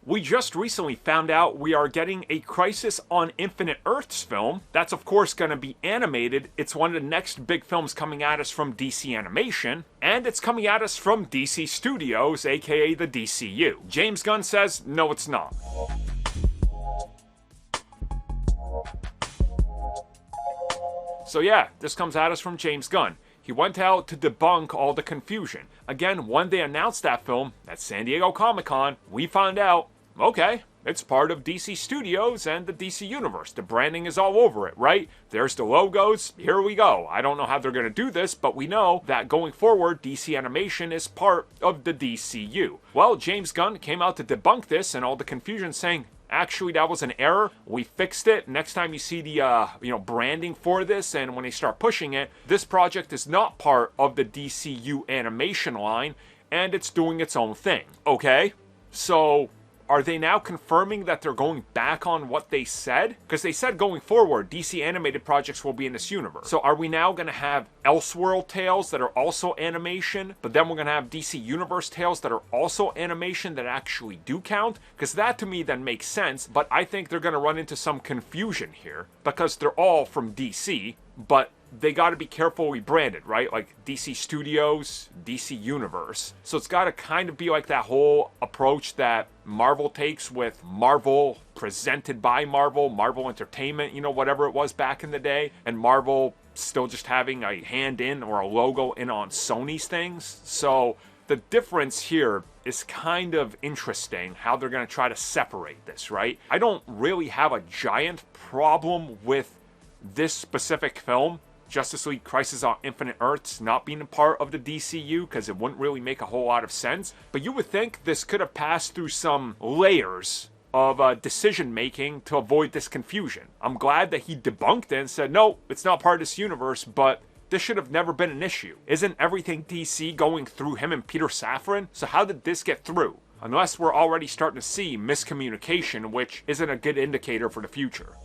We just recently found out we are getting a Crisis on Infinite Earths film. That's of course going to be animated. It's one of the next big films coming at us from DC Animation. And it's coming at us from DC Studios, aka the DCU. James Gunn says, no it's not. So yeah, this comes at us from James Gunn. He went out to debunk all the confusion. Again, when they announced that film at San Diego Comic-Con, we found out, okay, it's part of DC Studios and the DC Universe. The branding is all over it, right? There's the logos, here we go. I don't know how they're going to do this, but we know that going forward, DC Animation is part of the DCU. Well, James Gunn came out to debunk this and all the confusion, saying, actually, that was an error. We fixed it. Next time you see the branding for this and when they start pushing it, this project is not part of the DCU animation line and it's doing its own thing. Okay? So, are they now confirming that they're going back on what they said? Because they said going forward, DC animated projects will be in this universe. So are we now going to have Elseworld tales that are also animation, but then we're going to have DC Universe tales that are also animation that actually do count? Because that to me then makes sense, but I think they're going to run into some confusion here because they're all from DC, but they got to be carefully branded, right? Like DC Studios, DC Universe. So it's got to kind of be like that whole approach that Marvel takes with Marvel presented by Marvel, Marvel Entertainment, whatever it was back in the day, and Marvel still just having a hand in or a logo in on Sony's things. So the difference here is kind of interesting how they're going to try to separate this, right? I don't really have a giant problem with this specific film, Justice League Crisis on Infinite Earths, not being a part of the DCU because it wouldn't really make a whole lot of sense. But you would think this could have passed through some layers of decision making to avoid this confusion. I'm glad that he debunked it and said, no, it's not part of this universe, but this should have never been an issue. Isn't everything DC going through him and Peter Safran? So how did this get through? Unless we're already starting to see miscommunication, which isn't a good indicator for the future.